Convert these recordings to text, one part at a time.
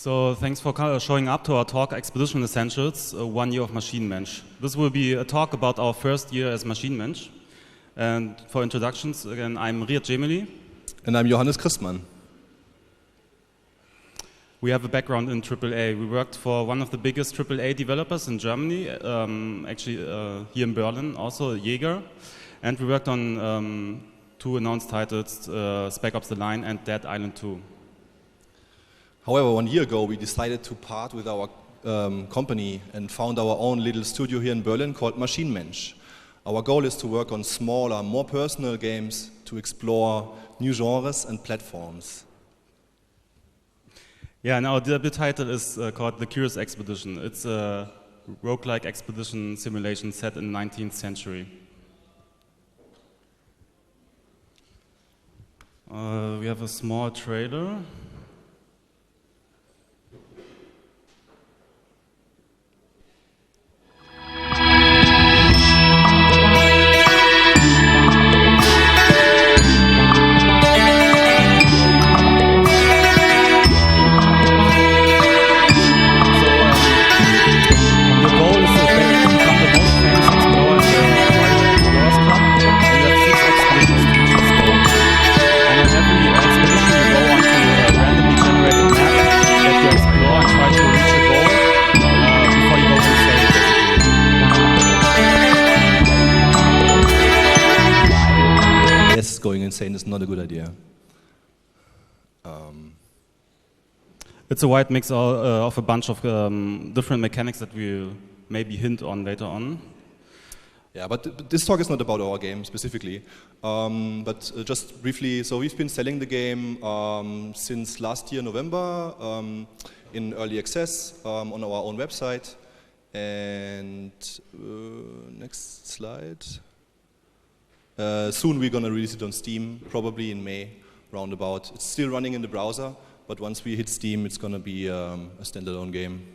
So thanks for showing up to our talk, Expedition Essentials, 1 year of Maschinen Mensch. This will be a talk about our first year as Maschinen Mensch. And for introductions, again, I'm Riad Djemili. And I'm Johannes Kristmann. We have a background in AAA. We worked for one of the biggest AAA developers in Germany, here in Berlin, also YAGER. And we worked on 2 announced titles, Spec Ops The Line and Dead Island 2. However, 1 year ago we decided to part with our company and found our own little studio here in Berlin called Maschinen Mensch. Our goal is to work on smaller, more personal games to explore new genres and platforms. Yeah, and our debut title is called The Curious Expedition. It's a roguelike expedition simulation set in the 19th century. We have a small trailer. Going insane is not a good idea. It's a wide mix of a bunch of different mechanics that we'll maybe hint on later on. Yeah, but this talk is not about our game specifically. But just briefly, so we've been selling the game since last year, November, in early access on our own website. And next slide. Soon we're going to release it on Steam, probably in May, roundabout. It's still running in the browser, but once we hit Steam, it's going to be a standalone game.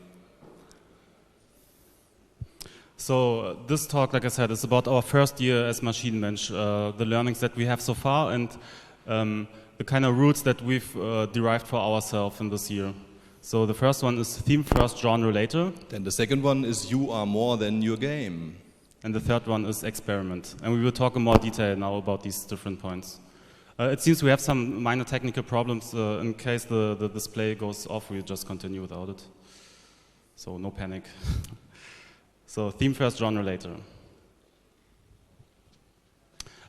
So this talk, like I said, is about our first year as Maschinen Mensch, the learnings that we have so far and the kind of roots that we've derived for ourselves in this year. So the first one is theme first, genre later. Then the second one is you are more than your game. And the third one is experiment. And we will talk in more detail now about these different points. It seems we have some minor technical problems. In case the display goes off, we'll just continue without it. So no panic. So theme first, genre later.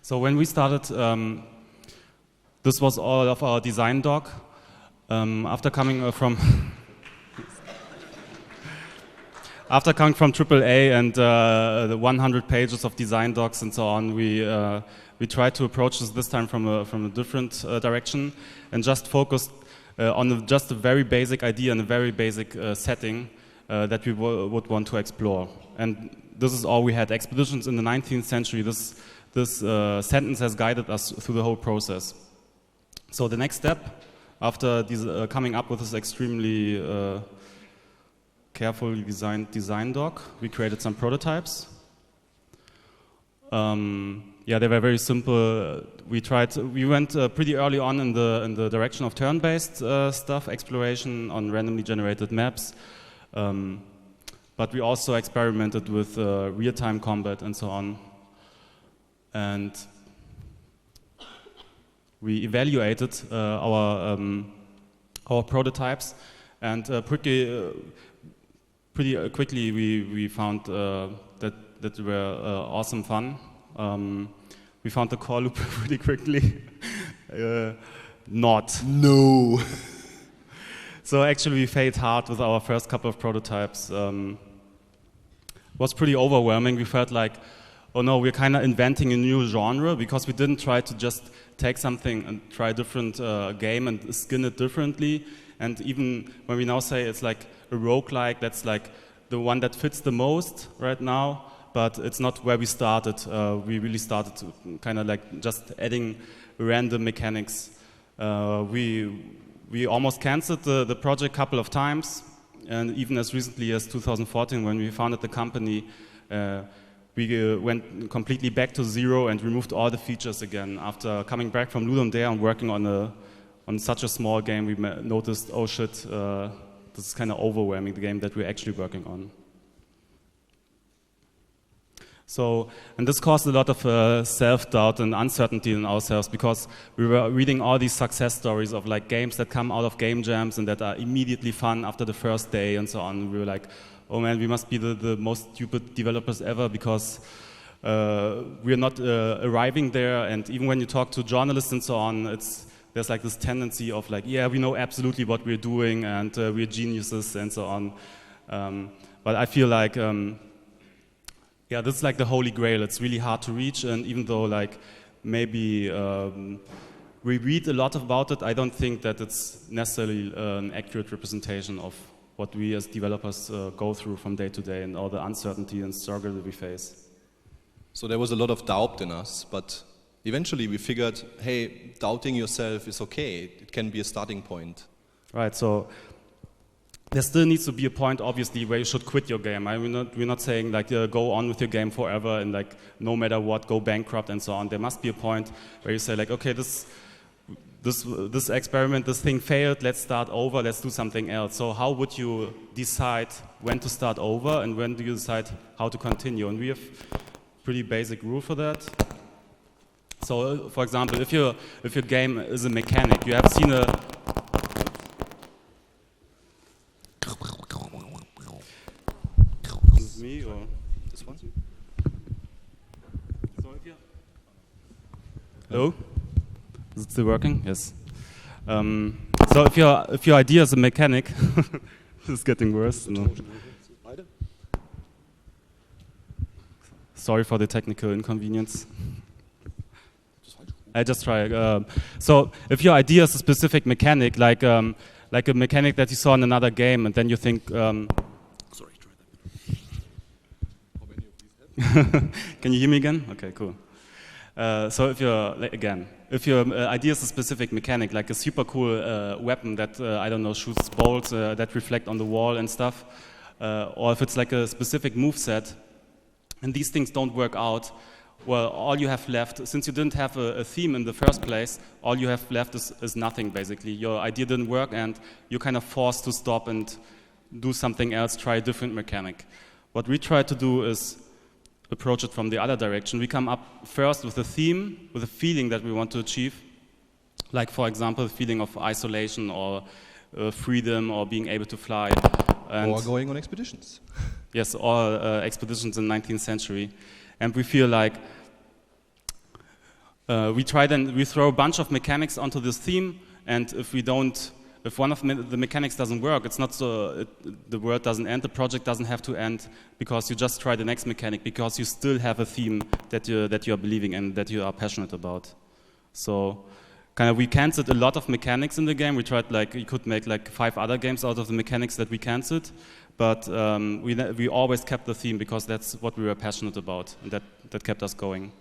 So when we started, this was all of our design doc. After coming from AAA and the 100 pages of design docs and so on, we tried to approach this time from a different direction and just focused on just a very basic idea and a very basic setting that we would want to explore. And this is all we had. Expeditions in the 19th century. This sentence has guided us through the whole process. So the next step, after coming up with this extremely carefully designed design doc, we created some prototypes. Yeah, they were very simple. We went pretty early on in the direction of turn-based stuff, exploration on randomly generated maps. But we also experimented with real-time combat and so on. And we evaluated our prototypes, and pretty quickly we found that they were awesome fun. We found the core loop pretty quickly. Not. No. So actually we failed hard with our first couple of prototypes. It was pretty overwhelming. We felt like, oh no, we're kind of inventing a new genre, because we didn't try to just take something and try a different game and skin it differently. And even when we now say it's like a roguelike, that's like the one that fits the most right now, but it's not where we started. We really started to kind of like just adding random mechanics. We almost canceled the project a couple of times, and even as recently as 2014, when we founded the company, we went completely back to zero and removed all the features again. After coming back from Ludum Dare and working on such a small game, we noticed, oh shit, this is kind of overwhelming, the game that we're actually working on. So, and this caused a lot of self-doubt and uncertainty in ourselves, because we were reading all these success stories of like games that come out of game jams and that are immediately fun after the first day and so on. We were like, oh man, we must be the most stupid developers ever, because we're not arriving there. And even when you talk to journalists and so on, there's like this tendency of like, yeah, we know absolutely what we're doing and we're geniuses and so on. But I feel like, yeah, this is like the holy grail. It's really hard to reach, and even though like maybe we read a lot about it, I don't think that it's necessarily an accurate representation of what we as developers go through from day to day and all the uncertainty and struggle that we face. So there was a lot of doubt in us, but eventually we figured, hey, doubting yourself is okay. It can be a starting point. Right, so there still needs to be a point, obviously, where you should quit your game. We're not saying like go on with your game forever and like no matter what, go bankrupt and so on. There must be a point where you say like, okay, this experiment, this thing failed, let's start over, let's do something else. So how would you decide when to start over and when do you decide how to continue? And we have a pretty basic rule for that. So, for example, if your game is a mechanic, you have seen a me or this one? So if you hello, is it still working? Yes. So if your idea is a mechanic, this is getting worse. No. Sorry for the technical inconvenience. I just try. So if your idea is a specific mechanic, like a mechanic that you saw in another game, and then you think. Sorry, try that. How many of these have? Can you hear me again? Okay, cool. So if your idea is a specific mechanic, like a super cool weapon that I don't know shoots bolts that reflect on the wall and stuff, or if it's like a specific move set, and these things don't work out. Well, all you have left, since you didn't have a theme in the first place, all you have left is nothing, basically. Your idea didn't work, and you're kind of forced to stop and do something else, try a different mechanic. What we try to do is approach it from the other direction. We come up first with a theme, with a feeling that we want to achieve, like, for example, the feeling of isolation or freedom or being able to fly. And or going on expeditions. Yes, or expeditions in the 19th century. And we feel like we throw a bunch of mechanics onto this theme, and if one of the mechanics doesn't work, it's not so the world doesn't end, the project doesn't have to end because you just try the next mechanic, because you still have a theme that you are believing in, that you are passionate about. So kind of we canceled a lot of mechanics in the game. We tried you could make like 5 other games out of the mechanics that we canceled. But we always kept the theme because that's what we were passionate about, and that kept us going.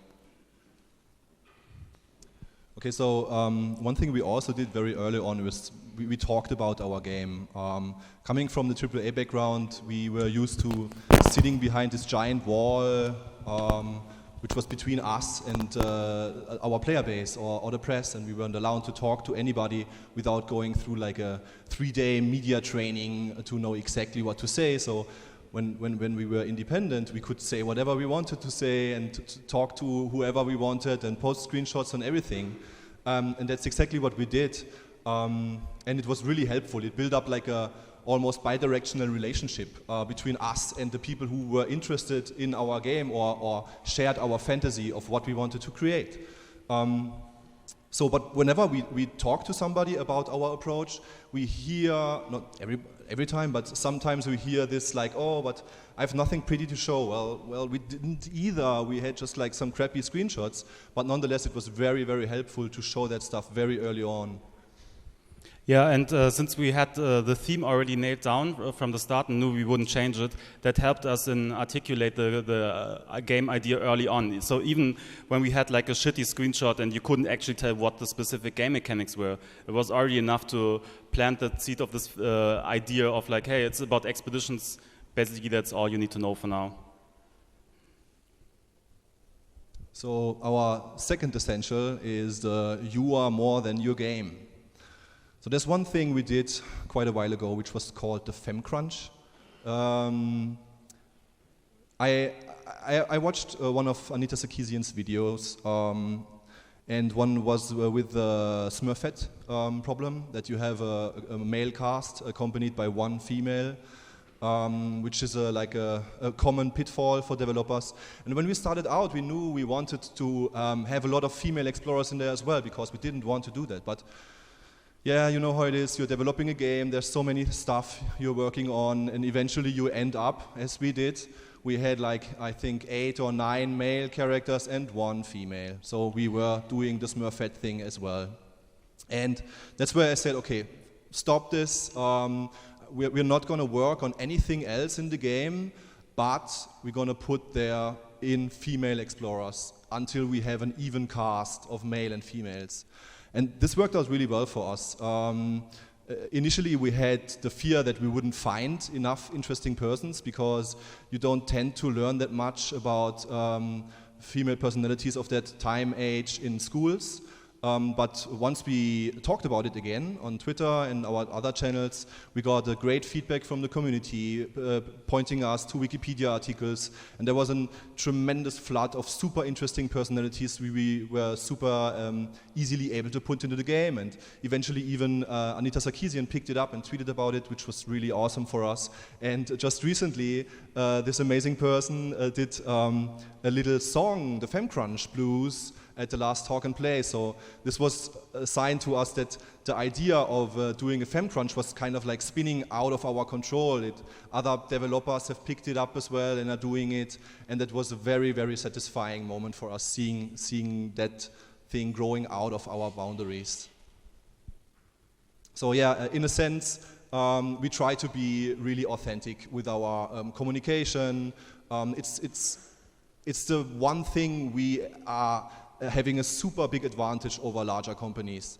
Okay, so one thing we also did very early on was we talked about our game. Coming from the AAA background, we were used to sitting behind this giant wall, which was between us and our player base or the press, and we weren't allowed to talk to anybody without going through like a 3-day media training to know exactly what to say. So when we were independent, we could say whatever we wanted to say and to talk to whoever we wanted and post screenshots and everything. And that's exactly what we did. And it was really helpful. It built up like a almost bi-directional relationship between us and the people who were interested in our game or shared our fantasy of what we wanted to create. But whenever we talk to somebody about our approach, we hear, not every time, but sometimes we hear this like, oh, but I have nothing pretty to show. Well, we didn't either. We had just like some crappy screenshots, but nonetheless, it was very, very helpful to show that stuff very early on. Yeah, and since we had the theme already nailed down from the start and knew we wouldn't change it, that helped us in articulate the game idea early on. So even when we had like a shitty screenshot and you couldn't actually tell what the specific game mechanics were, it was already enough to plant the seed of this idea of like, hey, it's about expeditions. Basically, that's all you need to know for now. So our second essential is you are more than your game. So there's one thing we did quite a while ago, which was called the FemCrunch. I watched one of Anita Sarkeesian's videos, and one was with the Smurfette problem, that you have a male cast accompanied by one female, which is like a common pitfall for developers. And when we started out, we knew we wanted to have a lot of female explorers in there as well, because we didn't want to do that. But yeah, you know how it is, you're developing a game, there's so many stuff you're working on, and eventually you end up, as we did, we had like, I think 8 or 9 male characters and 1 female. So we were doing the Smurfette thing as well. And that's where I said, okay, stop this, we're not gonna work on anything else in the game, but we're gonna put there in female explorers until we have an even cast of male and females. And this worked out really well for us. Initially we had the fear that we wouldn't find enough interesting persons, because you don't tend to learn that much about female personalities of that time age in schools. But once we talked about it again on Twitter and our other channels, we got a great feedback from the community, pointing us to Wikipedia articles, and there was a tremendous flood of super interesting personalities we were super easily able to put into the game. And eventually even Anita Sarkeesian picked it up and tweeted about it, which was really awesome for us. And just recently, this amazing person did a little song, the FemCrunch Blues, at the last Talk and Play. So this was a sign to us that the idea of doing a FemCrunch was kind of like spinning out of our control. Other developers have picked it up as well and are doing it, and that was a very, very satisfying moment for us, seeing that thing growing out of our boundaries. So yeah, in a sense, we try to be really authentic with our communication. It's the one thing we are having a super big advantage over larger companies.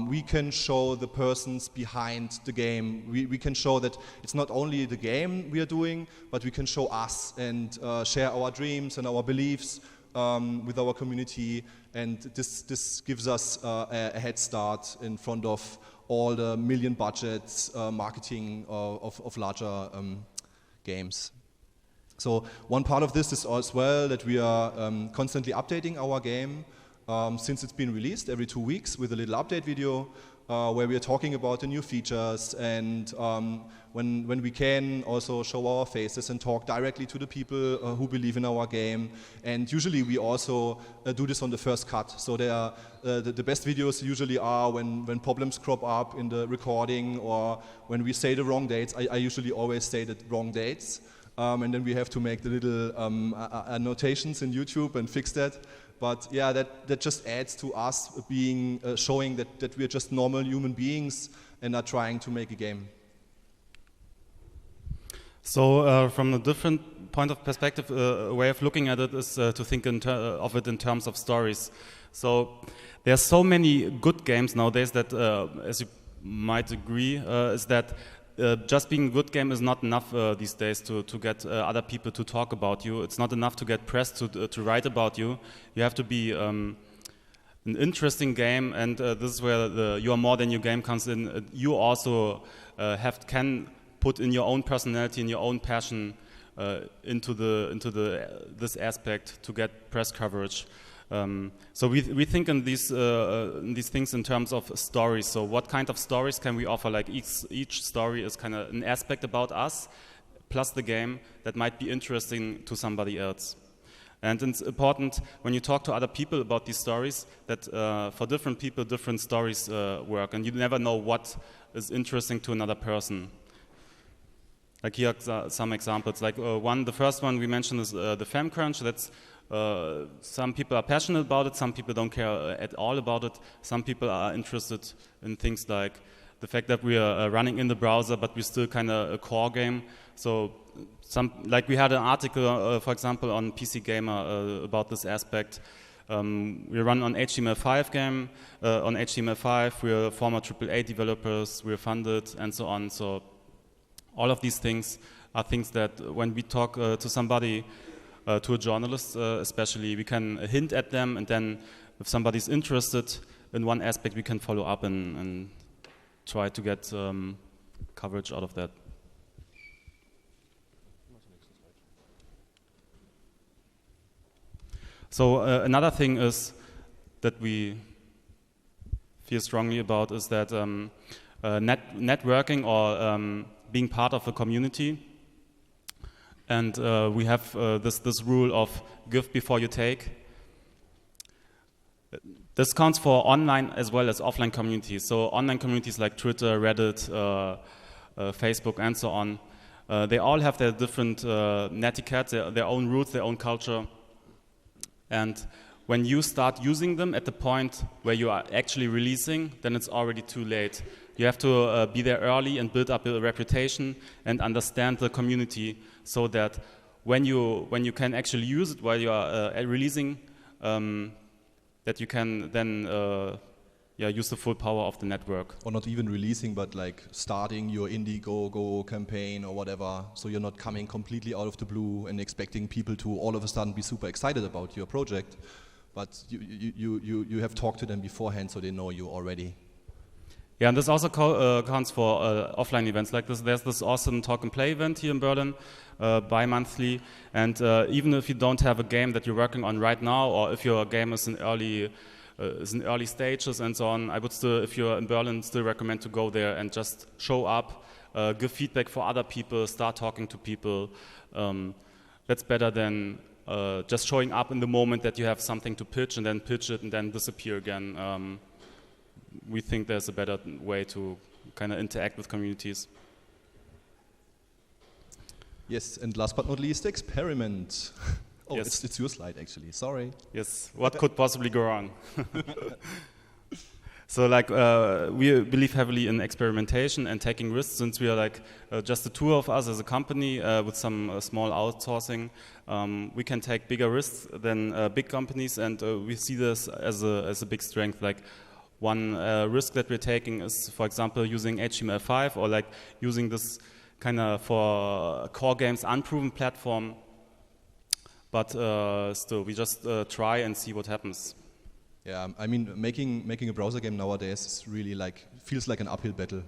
We can show the persons behind the game. We can show that it's not only the game we are doing, but we can show us and share our dreams and our beliefs with our community. And this gives us a head start in front of all the million budgets marketing of larger games. So one part of this is as well that we are constantly updating our game since it's been released every 2 weeks with a little update video where we are talking about the new features, and when we can also show our faces and talk directly to the people who believe in our game. And usually we also do this on the first cut. So the best videos usually are when problems crop up in the recording, or when we say the wrong dates. I usually always say the wrong dates. And then we have to make the little annotations in YouTube and fix that. But yeah, that just adds to us being showing that we're just normal human beings and are trying to make a game. So from a different point of perspective, a way of looking at it is to think of it in terms of stories. So there's so many good games nowadays that, as you might agree, is that just being a good game is not enough these days to get other people to talk about you. It's not enough to get press to write about you. You have to be an interesting game, and this is where You Are More Than Your Game comes in. You also can put in your own personality and your own passion into this aspect to get press coverage. So we think in these things in terms of stories. So what kind of stories can we offer? Like each story is kind of an aspect about us, plus the game that might be interesting to somebody else. And it's important when you talk to other people about these stories that for different people, different stories work, and you never know what is interesting to another person. Like here are some examples. Like the first one we mentioned is the FemCrunch. That's some people are passionate about it, some people don't care at all about it, some people are interested in things like the fact that we are running in the browser, but we're still kind of a core game. So like we had an article, for example, on PC Gamer about this aspect. We run on HTML5 game, on HTML5, we're former AAA developers, we're funded, and so on. So all of these things are things that when we talk to somebody, to a journalist especially, we can hint at them, and then if somebody's interested in one aspect, we can follow up and try to get coverage out of that. So another thing is that we feel strongly about is that networking or being part of a community. And we have this rule of give before you take. This counts for online as well as offline communities. So online communities like Twitter, Reddit, Facebook, and so on, they all have their different netiquette, their own roots, their own culture. And when you start using them at the point where you are actually releasing, then it's already too late. You have to be there early and build up a reputation and understand the community so that when you can actually use it while you are releasing, that you can then use the full power of the network. Or not even releasing, but like starting your Indiegogo campaign or whatever, so you're not coming completely out of the blue and expecting people to all of a sudden be super excited about your project, but you have talked to them beforehand so they know you already. Yeah, and this also counts for offline events like this. There's this awesome talk and play event here in Berlin, bi-monthly, and even if you don't have a game that you're working on right now, or if your game is in early stages and so on, I would still, if you're in Berlin, still recommend to go there and just show up, give feedback for other people, start talking to people. That's better than just showing up in the moment that you have something to pitch and then pitch it and then disappear again. We think there's a better way to kind of interact with communities. Yes, and last but not least, experiment. Oh, yes. It's your slide actually, sorry. Yes, what could possibly go wrong? So like we believe heavily in experimentation and taking risks, since we are like just the two of us as a company with some small outsourcing. We can take bigger risks than big companies, and we see this as a big strength. Like one risk that we're taking is, for example, using HTML5 or like using this kind of for core games unproven platform. But still, we just try and see what happens. Yeah, I mean, making a browser game nowadays is really feels like an uphill battle.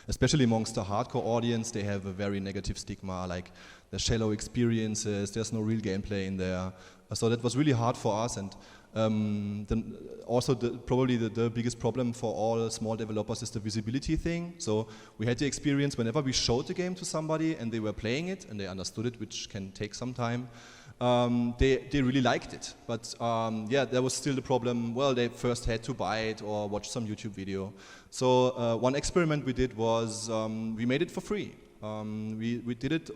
Especially amongst the hardcore audience, they have a very negative stigma, like the shallow experiences, there's no real gameplay in there. So that was really hard for us, and then also probably the biggest problem for all small developers is the visibility thing. So we had the experience whenever we showed the game to somebody and they were playing it and they understood it, which can take some time. They really liked it, but yeah, there was still the problem. Well, they first had to buy it or watch some YouTube video. So one experiment we did was we made it for free. We did it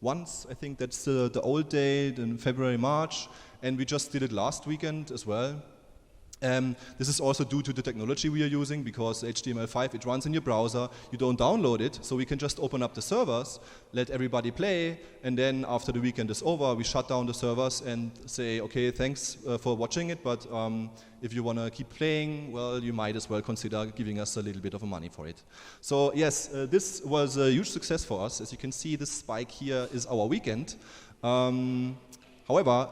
once. I think that's the old date in February, March, and we just did it last weekend as well. This is also due to the technology we are using, because HTML5, it runs in your browser, you don't download it, so we can just open up the servers, let everybody play, and then after the weekend is over, we shut down the servers and say, okay, thanks for watching it, but if you want to keep playing, well, you might as well consider giving us a little bit of money for it. So yes, this was a huge success for us. As you can see, this spike here is our weekend. However,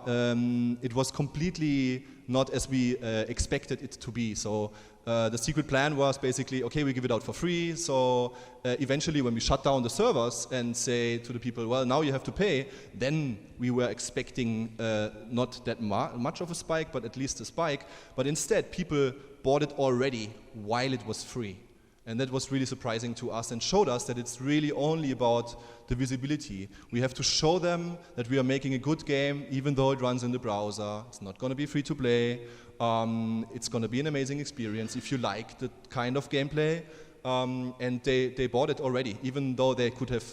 it was completely not as we expected it to be. So the secret plan was basically, okay, we give it out for free. So eventually when we shut down the servers and say to the people, well, now you have to pay, then we were expecting not that much of a spike, but at least a spike. But instead, people bought it already while it was free. And that was really surprising to us and showed us that it's really only about the visibility. We have to show them that we are making a good game, even though it runs in the browser. It's not going to be free to play. It's going to be an amazing experience if you like the kind of gameplay. And they bought it already, even though they could have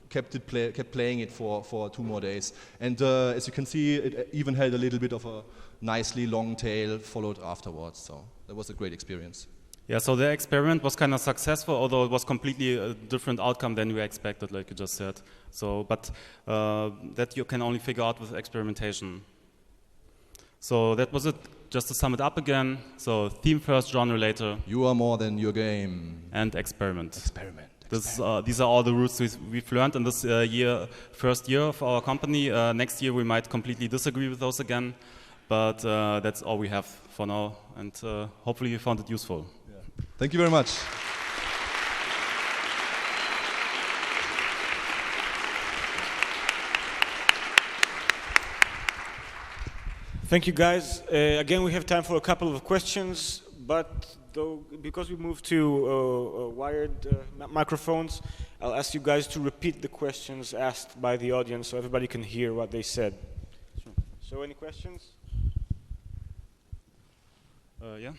kept playing it for 2 more days. And as you can see, it even had a little bit of a nicely long tail followed afterwards. So that was a great experience. Yeah, so the experiment was kind of successful, although it was completely a different outcome than we expected, like you just said. So, but that you can only figure out with experimentation. So that was it. Just to sum it up again. So theme first, genre later. You are more than your game. And experiment. Experiment. These are all the roots we've learned in this first year of our company. Next year we might completely disagree with those again, but that's all we have for now. And hopefully you found it useful. Yeah. Thank you very much. Thank you, guys. Again, we have time for a couple of questions, but because we moved to wired microphones, I'll ask you guys to repeat the questions asked by the audience so everybody can hear what they said. Sure. So, any questions? Yeah.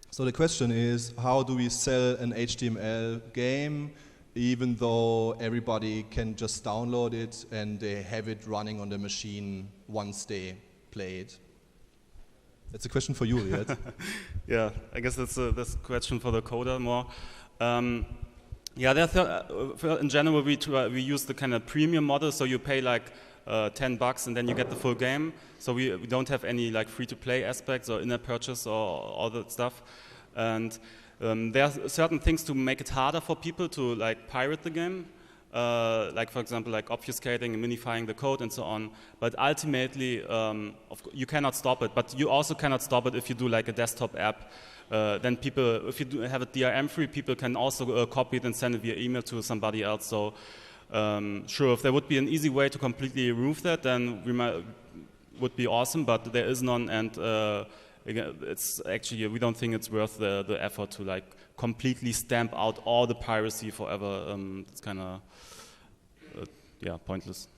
So the question is, how do we sell an HTML game even though everybody can just download it and they have it running on the machine once they play it? That's a question for you, Riad. Yeah, I guess that's a question for the coder more. Yeah, in general we use the kind of premium model, so you pay like $10 and then you get the full game. So we don't have any like free-to-play aspects or in-app purchase or all that stuff. And there are certain things to make it harder for people to like pirate the game, like for example like obfuscating and minifying the code and so on. But ultimately, you cannot stop it. But you also cannot stop it if you do like a desktop app. Then people, if you have it DRM free, people can also copy it and send it via email to somebody else. So sure, if there would be an easy way to completely remove that, then would be awesome. But there is none, and it's actually, we don't think it's worth the effort to like completely stamp out all the piracy forever. It's kind of yeah, pointless.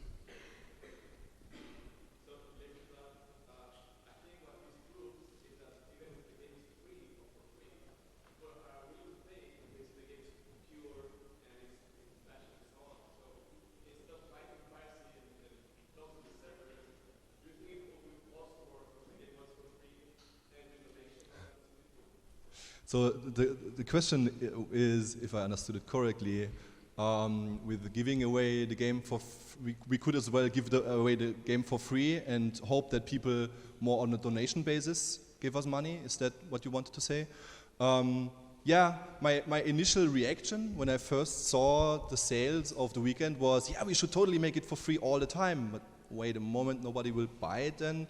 So the question is, if I understood it correctly, with giving away the game we could as well give away the game for free and hope that people more on a donation basis give us money. Is that what you wanted to say? Yeah, my initial reaction when I first saw the sales of the weekend was, yeah, we should totally make it for free all the time. But wait a moment, nobody will buy it then.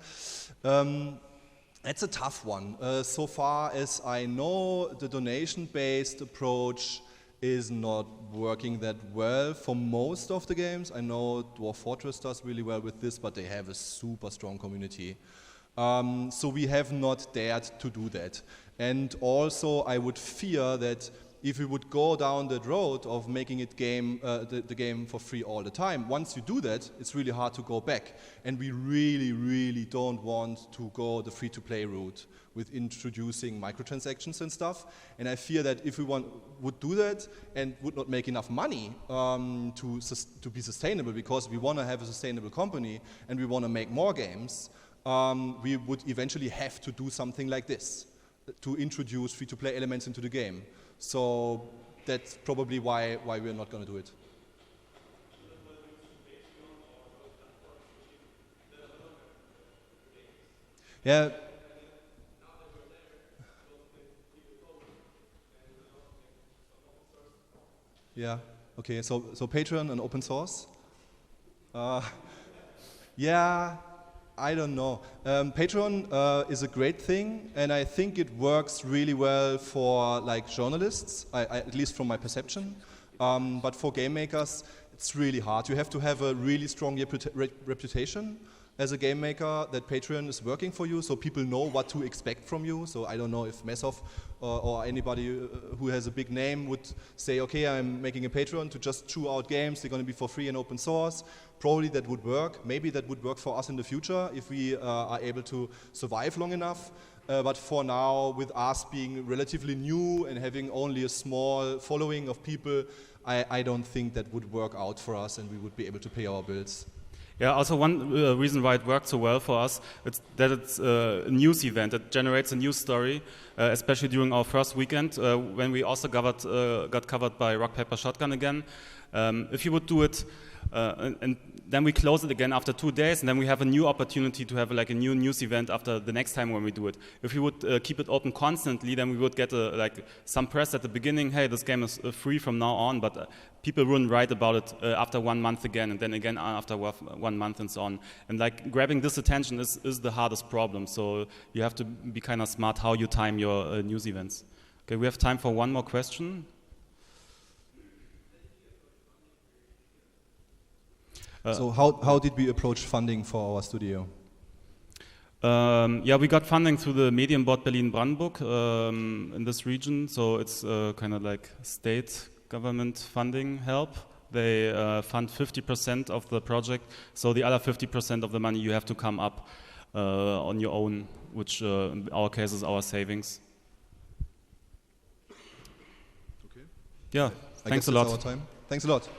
That's a tough one. So far as I know, the donation-based approach is not working that well for most of the games. I know Dwarf Fortress does really well with this, but they have a super strong community. So we have not dared to do that. And also I would fear that if we would go down that road of making it the game for free all the time, once you do that, it's really hard to go back. And we really, really don't want to go the free-to-play route with introducing microtransactions and stuff. And I fear that if we would do that and would not make enough money to be sustainable, because we want to have a sustainable company and we want to make more games, we would eventually have to do something like this, to introduce free-to-play elements into the game. So that's probably why we're not going to do it. Yeah. Yeah. Okay. So Patreon and open source. Yeah. I don't know. Patreon is a great thing, and I think it works really well for like journalists, at least from my perception. But for game makers, it's really hard. You have to have a really strong reputation as a game maker that Patreon is working for you, so people know what to expect from you. So I don't know if Mesov or anybody who has a big name would say, okay, I'm making a Patreon to just chew out games, they're going to be for free and open source. Probably that would work. Maybe that would work for us in the future if we are able to survive long enough. But for now, with us being relatively new and having only a small following of people, I don't think that would work out for us and we would be able to pay our bills. Yeah, also one reason why it worked so well for us is that it's a news event. It generates a news story, especially during our first weekend when we also got covered by Rock Paper Shotgun again. If you would do it and then we close it again after 2 days, and then we have a new opportunity to have like a new news event after the next time when we do it. If we would keep it open constantly, then we would get like some press at the beginning, hey, this game is free from now on, but people wouldn't write about it after 1 month again, and then again after 1 month and so on. And like grabbing this attention is the hardest problem, so you have to be kind of smart how you time your news events. Okay, we have time for one more question. So how did we approach funding for our studio? Yeah, we got funding through the Medienbord Berlin-Brandenburg in this region, so it's kind of like state government funding help. They fund 50% of the project, so the other 50% of the money you have to come up on your own, which in our case is our savings. Okay. Yeah, I thanks guess a lot. that's our time. Thanks a lot.